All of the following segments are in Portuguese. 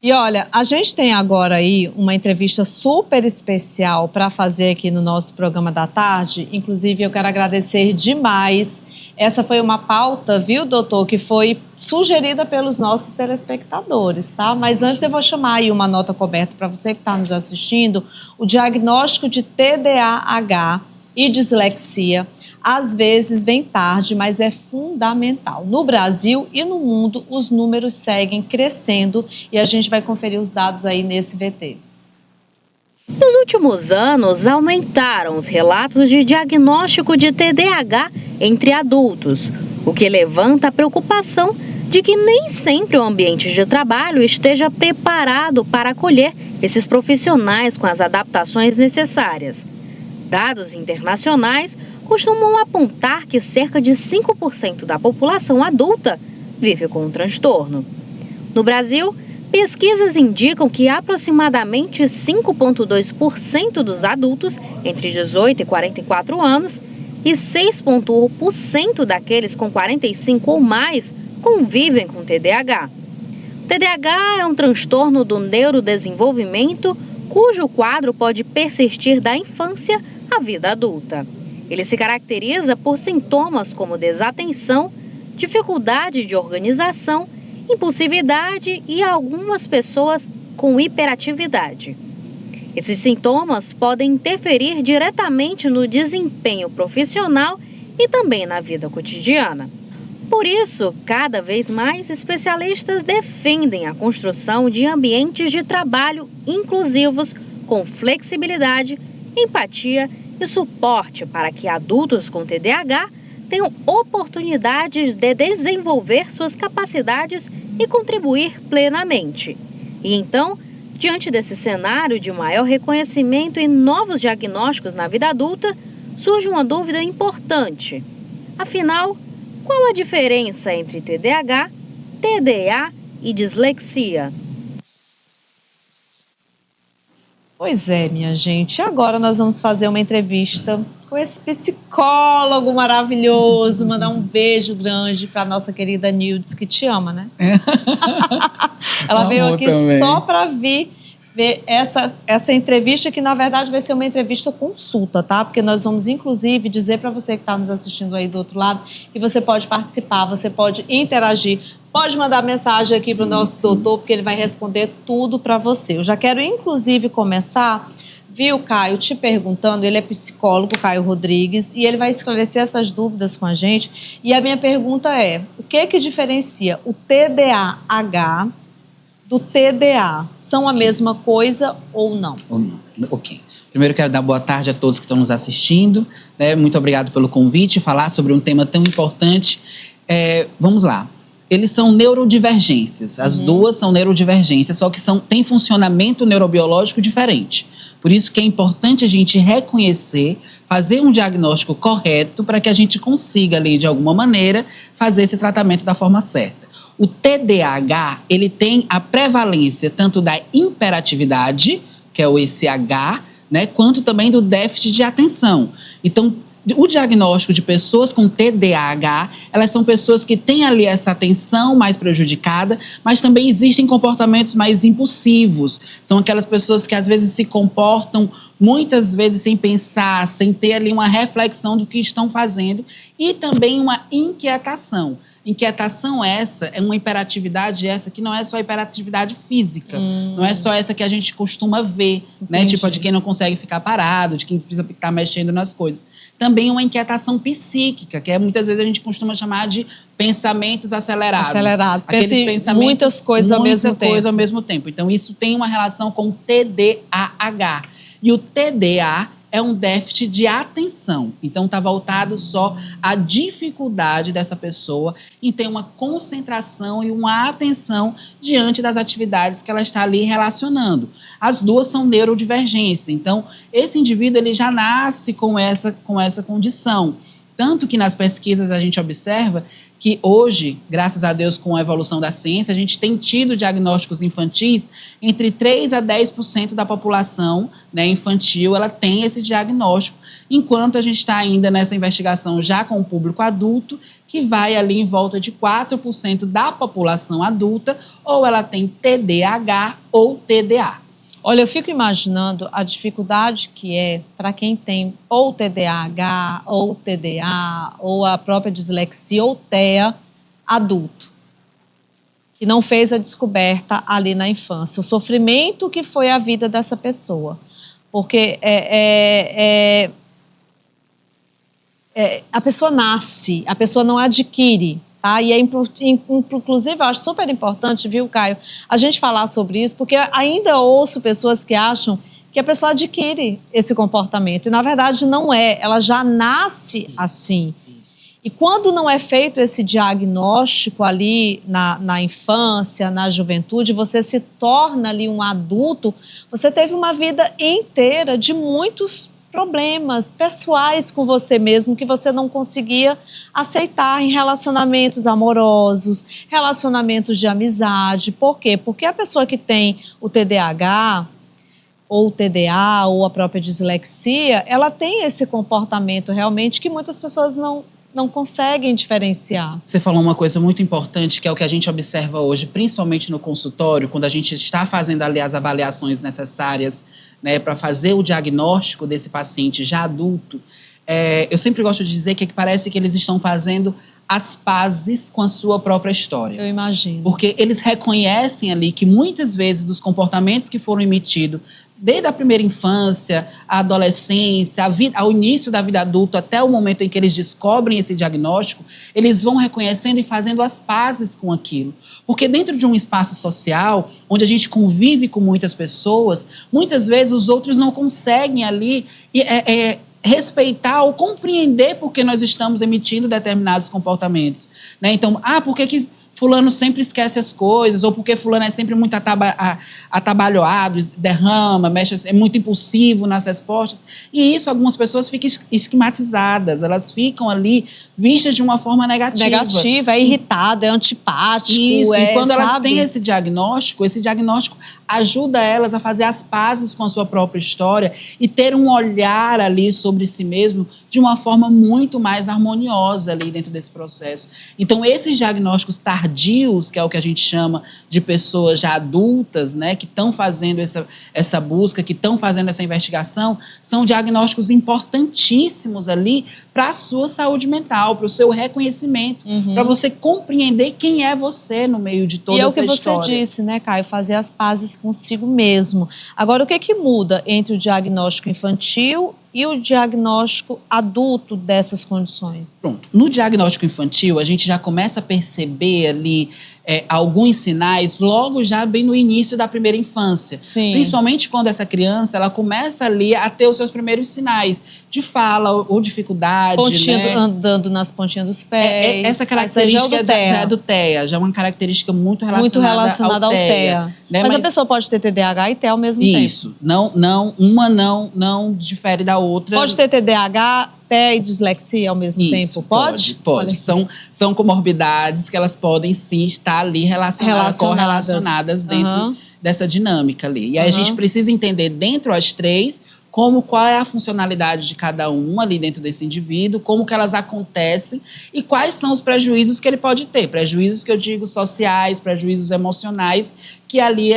E olha, a gente tem agora aí uma entrevista super especial para fazer aqui no nosso programa da tarde. Inclusive, eu quero agradecer demais. Essa foi uma pauta, viu, doutor, que foi sugerida pelos nossos telespectadores, tá? Mas antes eu vou chamar aí uma nota coberta para você que está nos assistindo. O diagnóstico de TDAH e dislexia às vezes vem tarde, mas é fundamental. No Brasil e no mundo, os números seguem crescendo e a gente vai conferir os dados aí nesse VT. Nos últimos anos, aumentaram os relatos de diagnóstico de TDAH entre adultos, o que levanta a preocupação de que nem sempre o ambiente de trabalho esteja preparado para acolher esses profissionais com as adaptações necessárias. Dados internacionais costumam apontar que cerca de 5% da população adulta vive com um transtorno. No Brasil, pesquisas indicam que aproximadamente 5,2% dos adultos entre 18 e 44 anos e 6,1% daqueles com 45 ou mais convivem com TDAH. O TDAH é um transtorno do neurodesenvolvimento cujo quadro pode persistir da infância à vida adulta. Ele se caracteriza por sintomas como desatenção, dificuldade de organização, impulsividade e algumas pessoas com hiperatividade. Esses sintomas podem interferir diretamente no desempenho profissional e também na vida cotidiana. Por isso, cada vez mais especialistas defendem a construção de ambientes de trabalho inclusivos, com flexibilidade, empatia e suporte para que adultos com TDAH tenham oportunidades de desenvolver suas capacidades e contribuir plenamente. E então, diante desse cenário de maior reconhecimento e novos diagnósticos na vida adulta, surge uma dúvida importante. Afinal, qual a diferença entre TDAH, TDA e dislexia? Pois é, minha gente. Agora nós vamos fazer uma entrevista com esse psicólogo maravilhoso. Mandar um beijo grande para nossa querida Nildes, que te ama, né? Ela veio aqui também só para vir ver essa entrevista, que na verdade vai ser uma entrevista consulta, tá? Porque nós vamos, inclusive, dizer para você que está nos assistindo aí do outro lado que você pode participar, você pode interagir, pode mandar mensagem aqui para o nosso doutor, porque ele vai responder tudo para você. Eu já quero, inclusive, começar, viu, Caio, te perguntando, ele é psicólogo, Caio Rodrigues, e ele vai esclarecer essas dúvidas com a gente. E a minha pergunta é, o que diferencia o TDAH do TDA? São a mesma coisa ou não? Ok. Primeiro, quero dar boa tarde a todos que estão nos assistindo, né? Muito obrigado pelo convite, falar sobre um tema tão importante. Vamos lá. Eles são neurodivergências. As duas são neurodivergências, só que têm funcionamento neurobiológico diferente. Por isso que é importante a gente reconhecer, fazer um diagnóstico correto para que a gente consiga, ali, de alguma maneira, fazer esse tratamento da forma certa. O TDAH, ele tem a prevalência tanto da hiperatividade, que é o ECH, né, quanto também do déficit de atenção. Então, o diagnóstico de pessoas com TDAH, elas são pessoas que têm ali essa atenção mais prejudicada, mas também existem comportamentos mais impulsivos. São aquelas pessoas que às vezes se comportam muitas vezes sem pensar, sem ter ali uma reflexão do que estão fazendo, e também uma inquietação. Inquietação essa é uma hiperatividade essa que não é só hiperatividade física, não é só essa que a gente costuma ver, né? Tipo, de quem não consegue ficar parado, de quem precisa ficar mexendo nas coisas. Também uma inquietação psíquica, que muitas vezes a gente costuma chamar de pensamentos acelerados. Aqueles pensamentos, muitas coisas ao mesmo tempo. Então, isso tem uma relação com o TDAH. E o TDA é um déficit de atenção. Então, está voltado só à dificuldade dessa pessoa em ter uma concentração e uma atenção diante das atividades que ela está ali relacionando. As duas são neurodivergência. Então, esse indivíduo ele já nasce com essa condição. Tanto que nas pesquisas a gente observa que hoje, graças a Deus, com a evolução da ciência, a gente tem tido diagnósticos infantis, entre 3 a 10% da população, né, infantil, ela tem esse diagnóstico, enquanto a gente está ainda nessa investigação já com o público adulto, que vai ali em volta de 4% da população adulta, ou ela tem TDAH ou TDA. Olha, eu fico imaginando a dificuldade que é para quem tem ou TDAH, ou TDA, ou a própria dislexia, ou TEA, adulto, que não fez a descoberta ali na infância. O sofrimento que foi a vida dessa pessoa. Porque a pessoa nasce, a pessoa não adquire. Tá? E inclusive, eu acho super importante, viu, Caio, a gente falar sobre isso, porque ainda ouço pessoas que acham que a pessoa adquire esse comportamento. E, na verdade, não é. Ela já nasce assim. E quando não é feito esse diagnóstico ali na infância, na juventude, você se torna ali um adulto, você teve uma vida inteira de muitos problemas pessoais com você mesmo que você não conseguia aceitar em relacionamentos amorosos, relacionamentos de amizade. Por quê? Porque a pessoa que tem o TDAH ou o TDA ou a própria dislexia, ela tem esse comportamento realmente que muitas pessoas não conseguem diferenciar. Você falou uma coisa muito importante, que é o que a gente observa hoje, principalmente no consultório, quando a gente está fazendo ali as avaliações necessárias, né, para fazer o diagnóstico desse paciente já adulto. Eu sempre gosto de dizer que parece que eles estão fazendo as pazes com a sua própria história. Eu imagino. Porque eles reconhecem ali que muitas vezes dos comportamentos que foram emitidos desde a primeira infância, a adolescência, ao início da vida adulta, até o momento em que eles descobrem esse diagnóstico, eles vão reconhecendo e fazendo as pazes com aquilo. Porque dentro de um espaço social, onde a gente convive com muitas pessoas, muitas vezes os outros não conseguem ali respeitar ou compreender por que nós estamos emitindo determinados comportamentos. Né? Então, por que fulano sempre esquece as coisas, ou porque fulano é sempre muito atabalhoado, derrama, mexe, é muito impulsivo nas respostas. E isso, algumas pessoas ficam esquematizadas, elas ficam ali vistas de uma forma negativa. Negativa, é irritado, é antipático. Isso, e quando elas sabe? têm esse diagnóstico ajuda elas a fazer as pazes com a sua própria história e ter um olhar ali sobre si mesmo de uma forma muito mais harmoniosa ali dentro desse processo. Então, esses diagnósticos tardios, que é o que a gente chama de pessoas já adultas, né, que estão fazendo essa busca, que estão fazendo essa investigação, são diagnósticos importantíssimos ali para a sua saúde mental, para o seu reconhecimento, para você compreender quem é você no meio de toda essa história. E é o que você disse, né, Caio? Fazer as pazes consigo mesmo. Agora, o que muda entre o diagnóstico infantil e o diagnóstico adulto dessas condições? Pronto. No diagnóstico infantil, a gente já começa a perceber ali alguns sinais logo já bem no início da primeira infância. Sim. Principalmente quando essa criança ela começa ali a ter os seus primeiros sinais de fala ou dificuldade. Né? Andando nas pontinhas dos pés. Essa característica é do TEA, já é uma característica muito relacionada ao TEA. Né? Mas a pessoa pode ter TDAH e TEA ao mesmo tempo. Isso. Uma não difere da outra. Pode ter TDAH, TEA e dislexia ao mesmo tempo? Pode. São comorbidades que elas podem sim estar ali correlacionadas dentro dessa dinâmica ali. E aí a gente precisa entender dentro das três qual é a funcionalidade de cada uma ali dentro desse indivíduo, como que elas acontecem e quais são os prejuízos que ele pode ter. Prejuízos que eu digo sociais, prejuízos emocionais, que ali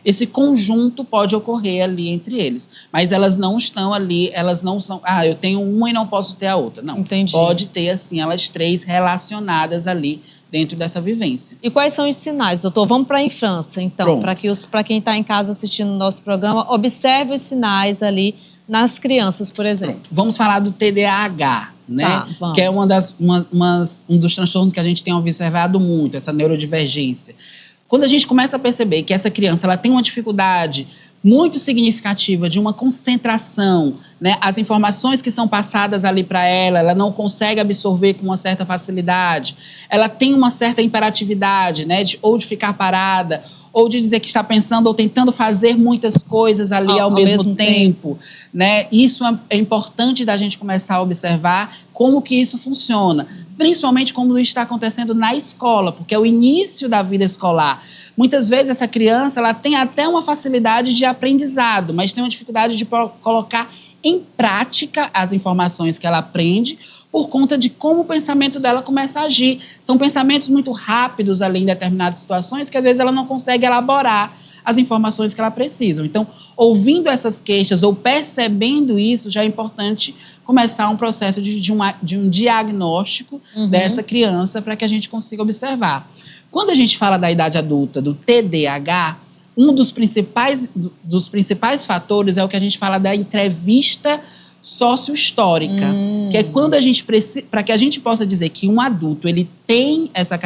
esse conjunto pode ocorrer ali entre eles. Mas elas não estão ali, elas não são, eu tenho uma e não posso ter a outra. Não, entendi. Pode ter assim, elas três relacionadas ali dentro dessa vivência. E quais são os sinais, doutor? Vamos para a infância, então, para quem está em casa assistindo o nosso programa, observe os sinais ali nas crianças, por exemplo. Pronto. Vamos falar do TDAH, né? Que é um dos transtornos que a gente tem observado muito, essa neurodivergência. Quando a gente começa a perceber que essa criança ela tem uma dificuldade muito significativa de uma concentração, né? As informações que são passadas ali para ela não consegue absorver com uma certa facilidade, ela tem uma certa imperatividade, né? Ou de ficar parada, ou de dizer que está pensando ou tentando fazer muitas coisas ali ao mesmo tempo, né? Isso é importante da gente começar a observar como que isso funciona, principalmente como isso está acontecendo na escola, porque é o início da vida escolar. Muitas vezes essa criança ela tem até uma facilidade de aprendizado, mas tem uma dificuldade de colocar em prática as informações que ela aprende, por conta de como o pensamento dela começa a agir. São pensamentos muito rápidos ali em determinadas situações que às vezes ela não consegue elaborar as informações que ela precisa. Então, ouvindo essas queixas ou percebendo isso, já é importante começar um processo de um diagnóstico dessa criança para que a gente consiga observar. Quando a gente fala da idade adulta, do TDAH, um dos principais fatores é o que a gente fala da entrevista sociohistórica, que é quando a gente precisa, para que a gente possa dizer que um adulto ele tem essa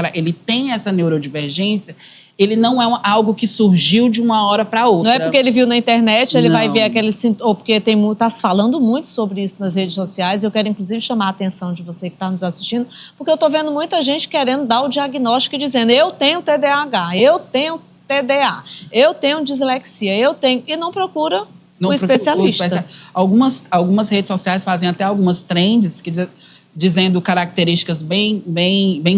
neurodivergência, ele não é algo que surgiu de uma hora para outra. Não é porque ele viu na internet, ele vai ver aquele ou porque está se falando muito sobre isso nas redes sociais. Eu quero inclusive chamar a atenção de você que está nos assistindo, porque eu estou vendo muita gente querendo dar o diagnóstico e dizendo: eu tenho TDAH, eu tenho TDA, eu tenho dislexia, e não procura um especialista. Algumas redes sociais fazem até algumas trends dizendo características bem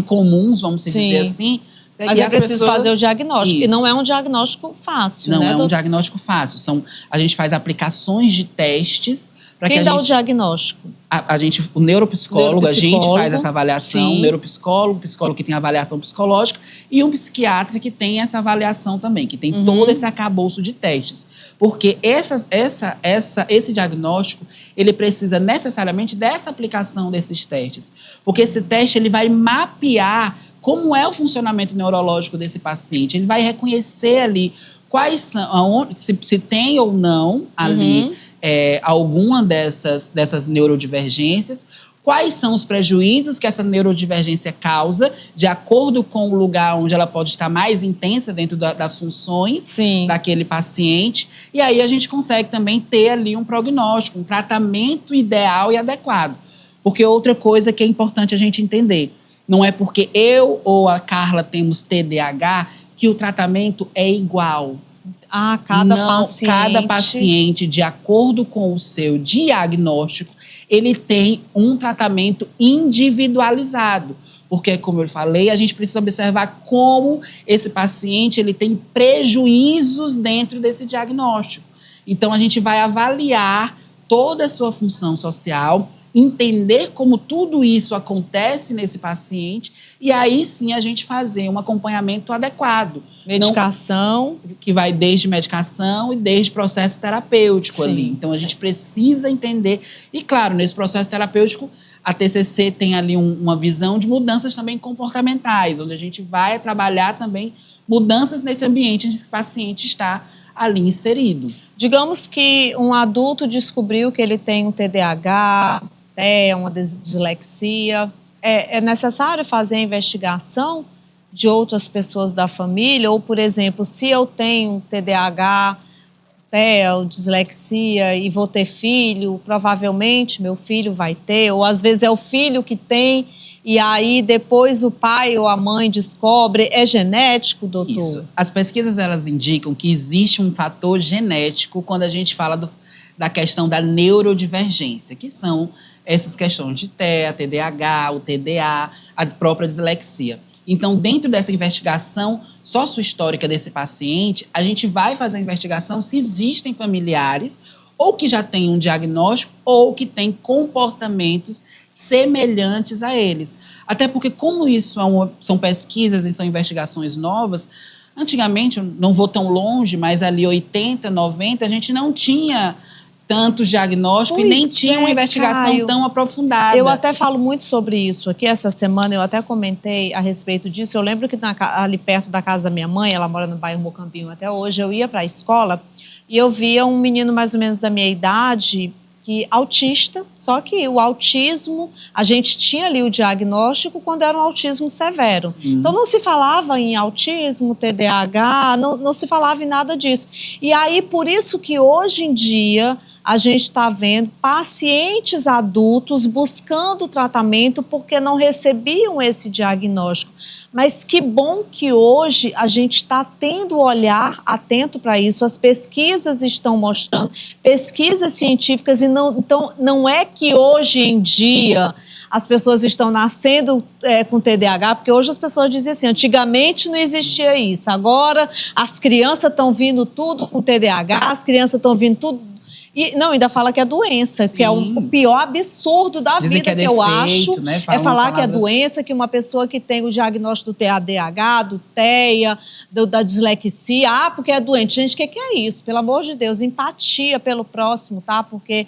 comuns, vamos dizer assim. Mas é preciso fazer o diagnóstico. Isso. E não é um diagnóstico fácil, não, né? Não é um diagnóstico fácil. A gente faz aplicações de testes. Quem dá o diagnóstico? O neuropsicólogo, a gente faz essa avaliação. Sim. O neuropsicólogo, o psicólogo que tem avaliação psicológica e um psiquiatra que tem essa avaliação também, que tem todo esse arcabouço de testes. Porque esse diagnóstico, ele precisa necessariamente dessa aplicação desses testes. Porque esse teste, ele vai mapear como é o funcionamento neurológico desse paciente. Ele vai reconhecer ali quais são, se tem ou não ali alguma dessas neurodivergências, quais são os prejuízos que essa neurodivergência causa, de acordo com o lugar onde ela pode estar mais intensa dentro das funções daquele paciente. E aí a gente consegue também ter ali um prognóstico, um tratamento ideal e adequado. Porque outra coisa que é importante a gente entender, não é porque eu ou a Carla temos TDAH que o tratamento é igual. Cada paciente, de acordo com o seu diagnóstico, ele tem um tratamento individualizado. Porque, como eu falei, a gente precisa observar como esse paciente ele tem prejuízos dentro desse diagnóstico. Então, a gente vai avaliar toda a sua função social, entender como tudo isso acontece nesse paciente e aí sim a gente fazer um acompanhamento adequado. Medicação. Que vai desde medicação e desde processo terapêutico ali. Então a gente precisa entender. E claro, nesse processo terapêutico, a TCC tem ali uma visão de mudanças também comportamentais, onde a gente vai trabalhar também mudanças nesse ambiente onde esse paciente está ali inserido. Digamos que um adulto descobriu que ele tem um TDAH, uma dislexia, é necessário fazer a investigação de outras pessoas da família? Ou, por exemplo, se eu tenho TDAH, ou dislexia e vou ter filho, provavelmente meu filho vai ter, ou às vezes é o filho que tem e aí depois o pai ou a mãe descobre. É genético, doutor? Isso. As pesquisas, elas indicam que existe um fator genético quando a gente fala da questão da neurodivergência, que são essas questões de TEA, TDAH, o TDA, a própria dislexia. Então, dentro dessa investigação sociohistórica desse paciente, a gente vai fazer a investigação se existem familiares ou que já têm um diagnóstico ou que têm comportamentos semelhantes a eles. Até porque, como isso são pesquisas e são investigações novas, antigamente, não vou tão longe, mas ali 80, 90, a gente não tinha tanto diagnóstico e nem tinha uma investigação tão aprofundada. Eu até falo muito sobre isso aqui essa semana, eu até comentei a respeito disso. Eu lembro que ali perto da casa da minha mãe, ela mora no bairro Mocambinho até hoje, eu ia para a escola e eu via um menino mais ou menos da minha idade, autista, só que o autismo, a gente tinha ali o diagnóstico quando era um autismo severo. Então não se falava em autismo, TDAH, não se falava em nada disso. E aí, por isso que hoje em dia, a gente está vendo pacientes adultos buscando tratamento porque não recebiam esse diagnóstico. Mas que bom que hoje a gente está tendo um olhar atento para isso, as pesquisas estão mostrando, pesquisas científicas, e então não é que hoje em dia as pessoas estão nascendo com TDAH, porque hoje as pessoas dizem assim, antigamente não existia isso, agora as crianças estão vindo tudo com TDAH, as crianças estão vindo tudo... E não, ainda fala que é doença, que é o pior absurdo da Dizem vida, que, eu acho. né? É falar que é doença, que uma pessoa que tem o diagnóstico do TDAH, do TEA, da dislexia, porque é doente. Gente, o que é isso? Pelo amor de Deus, empatia pelo próximo, tá? Porque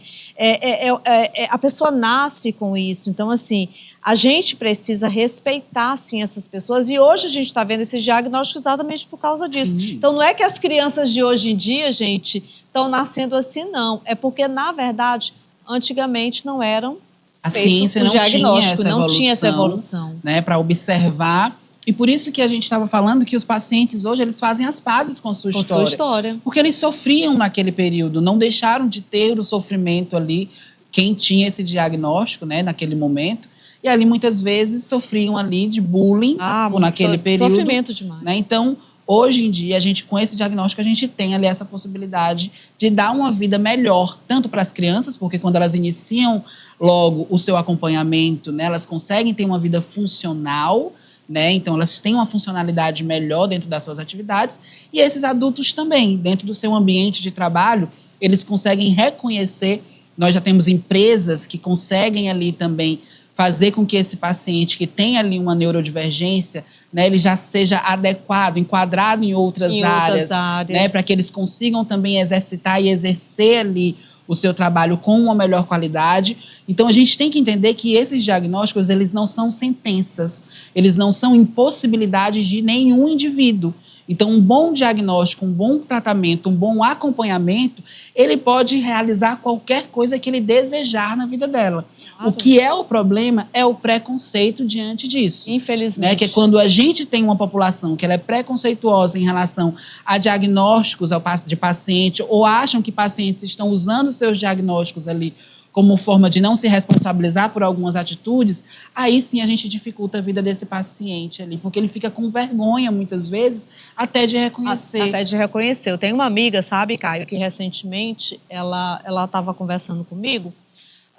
a pessoa nasce com isso. Então, assim, a gente precisa respeitar, sim, essas pessoas. E hoje a gente está vendo esse diagnóstico exatamente por causa disso. Sim. Então, não é que as crianças de hoje em dia, gente, estão nascendo assim, não. É porque, na verdade, antigamente não eram a ciência não tinha essa evolução, né, para observar. E por isso que a gente estava falando que os pacientes hoje, eles fazem as pazes com sua história. Porque eles sofriam naquele período, não deixaram de ter o sofrimento ali, quem tinha esse diagnóstico, né, naquele momento. E ali, muitas vezes, sofriam ali de bullying naquele período. Sofrimento demais. Né? Então, hoje em dia, a gente, com esse diagnóstico, a gente tem ali essa possibilidade de dar uma vida melhor, tanto para as crianças, porque quando elas iniciam logo o seu acompanhamento, né, elas conseguem ter uma vida funcional, né? Então, elas têm uma funcionalidade melhor dentro das suas atividades. E esses adultos também, dentro do seu ambiente de trabalho, eles conseguem reconhecer. Nós já temos empresas que conseguem ali também fazer com que esse paciente que tem ali uma neurodivergência, né, ele já seja adequado, enquadrado em outras áreas. Né, para que eles consigam também exercitar e exercer ali o seu trabalho com uma melhor qualidade. Então, a gente tem que entender que esses diagnósticos, eles não são sentenças, eles não são impossibilidades de nenhum indivíduo. Então, um bom diagnóstico, um bom tratamento, um bom acompanhamento, ele pode realizar qualquer coisa que ele desejar na vida dela. O que é o problema é o preconceito diante disso. Infelizmente. Né? Que é quando a gente tem uma população que ela é preconceituosa em relação a diagnósticos de paciente, ou acham que pacientes estão usando seus diagnósticos ali como forma de não se responsabilizar por algumas atitudes, aí sim a gente dificulta a vida desse paciente ali, porque ele fica com vergonha, muitas vezes, até de reconhecer. Até de reconhecer. Eu tenho uma amiga, sabe, Caio, que recentemente ela estava conversando comigo,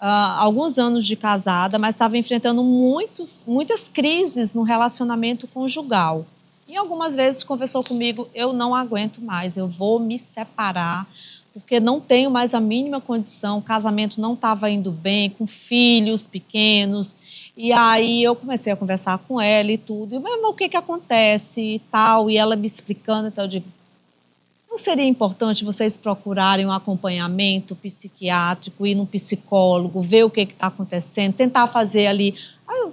alguns anos de casada, mas estava enfrentando muitas crises no relacionamento conjugal. E algumas vezes conversou comigo, eu não aguento mais, eu vou me separar, porque não tenho mais a mínima condição, o casamento não estava indo bem, com filhos pequenos. E aí eu comecei a conversar com ela e tudo, mas o que acontece e tal, e ela me explicando, então eu digo, não seria importante vocês procurarem um acompanhamento psiquiátrico, ir num psicólogo, ver o que está acontecendo, tentar fazer ali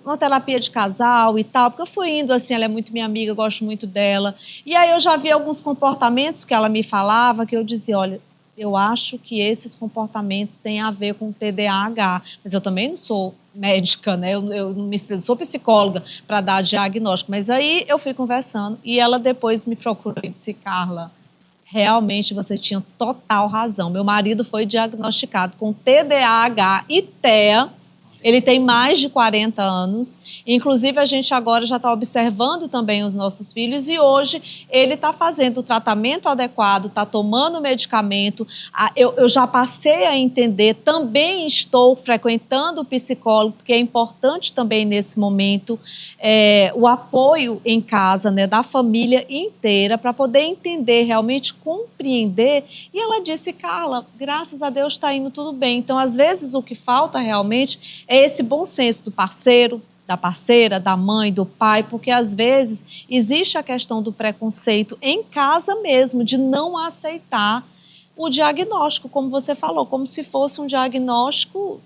uma terapia de casal e tal, porque eu fui indo assim, ela é muito minha amiga, eu gosto muito dela. E aí eu já vi alguns comportamentos que ela me falava, que eu dizia, olha, eu acho que esses comportamentos têm a ver com TDAH, mas eu também não sou médica, né? Eu não sou psicóloga para dar diagnóstico, mas aí eu fui conversando e ela depois me procurou e disse, Carla, realmente você tinha total razão. Meu marido foi diagnosticado com TDAH e TEA. Ele tem mais de 40 anos. Inclusive, a gente agora já está observando também os nossos filhos e hoje ele está fazendo o tratamento adequado, está tomando medicamento. Eu já passei a entender, também estou frequentando o psicólogo, porque é importante também nesse momento o apoio em casa, né, da família inteira, para poder entender, realmente compreender. E ela disse, Carla, graças a Deus está indo tudo bem. Então, às vezes, o que falta realmente é esse bom senso do parceiro, da parceira, da mãe, do pai, porque às vezes existe a questão do preconceito em casa mesmo, de não aceitar o diagnóstico, como você falou, como se fosse um diagnóstico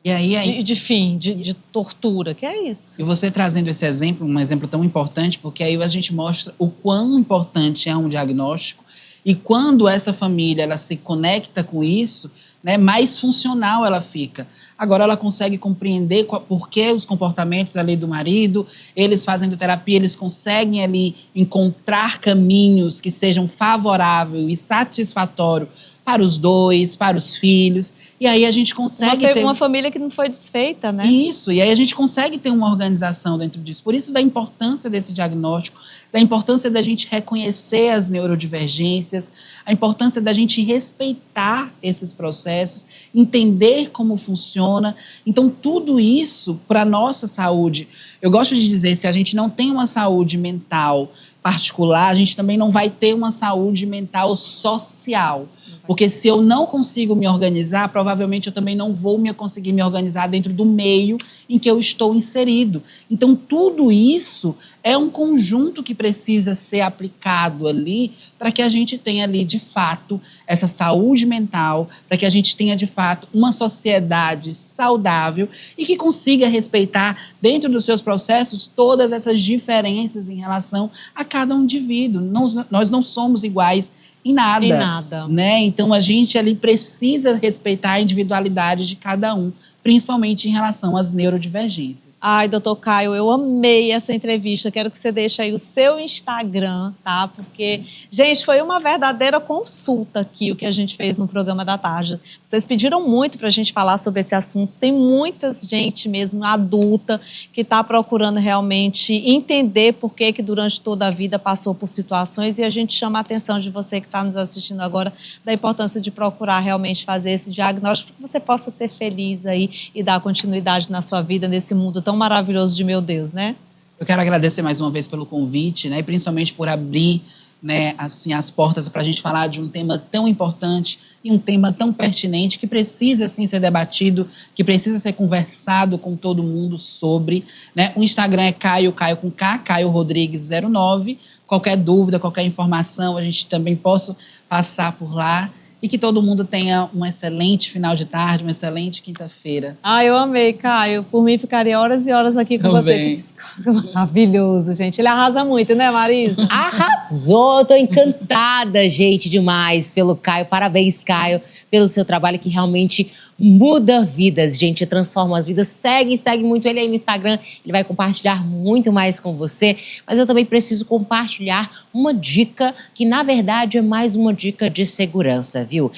de tortura, que é isso. E você trazendo esse exemplo, um exemplo tão importante, porque aí a gente mostra o quão importante é um diagnóstico e quando essa família ela se conecta com isso, né, mais funcional ela fica. Agora ela consegue compreender por que os comportamentos ali do marido, eles fazendo terapia, eles conseguem ali encontrar caminhos que sejam favoráveis e satisfatórios para os dois, para os filhos. E aí a gente consegue ter uma família que não foi desfeita, né? Isso, e aí a gente consegue ter uma organização dentro disso. Por isso da importância desse diagnóstico, da importância da gente reconhecer as neurodivergências, a importância da gente respeitar esses processos, entender como funciona. Então, tudo isso para a nossa saúde. Eu gosto de dizer, se a gente não tem uma saúde mental particular, a gente também não vai ter uma saúde mental social. Porque se eu não consigo me organizar, provavelmente eu também não vou conseguir me organizar dentro do meio em que eu estou inserido. Então, tudo isso é um conjunto que precisa ser aplicado ali para que a gente tenha ali, de fato, essa saúde mental, para que a gente tenha, de fato, uma sociedade saudável e que consiga respeitar, dentro dos seus processos, todas essas diferenças em relação a cada indivíduo. Nós não somos iguais em nada. Em nada. Né? Então, a gente ali precisa respeitar a individualidade de cada um, principalmente em relação às neurodivergências. Ai, doutor Caio, eu amei essa entrevista. Quero que você deixe aí o seu Instagram, tá? Porque, gente, foi uma verdadeira consulta aqui o que a gente fez no programa da tarde. Vocês pediram muito pra gente falar sobre esse assunto. Tem muita gente mesmo adulta que está procurando realmente entender por que durante toda a vida passou por situações, e a gente chama a atenção de você que está nos assistindo agora da importância de procurar realmente fazer esse diagnóstico para que você possa ser feliz aí e dar continuidade na sua vida nesse mundo tão maravilhoso de meu Deus, né? Eu quero agradecer mais uma vez pelo convite, né, e principalmente por abrir, né, assim, as portas para a gente falar de um tema tão importante e um tema tão pertinente que precisa, sim, ser debatido, que precisa ser conversado com todo mundo sobre, né? O Instagram é Caio com K, Caio Rodrigues 09. Qualquer dúvida, qualquer informação, a gente também possa passar por lá. E que todo mundo tenha um excelente final de tarde, uma excelente quinta-feira. Ah, eu amei, Caio. Por mim, ficaria horas e horas aqui com Também. você. Que psicólogo maravilhoso, gente. Ele arrasa muito, né, Marisa? Arrasou! Tô encantada, gente, demais pelo Caio. Parabéns, Caio, pelo seu trabalho que realmente muda vidas, gente, transforma as vidas. Segue muito ele aí no Instagram, ele vai compartilhar muito mais com você, mas eu também preciso compartilhar uma dica que, na verdade, é mais uma dica de segurança, viu?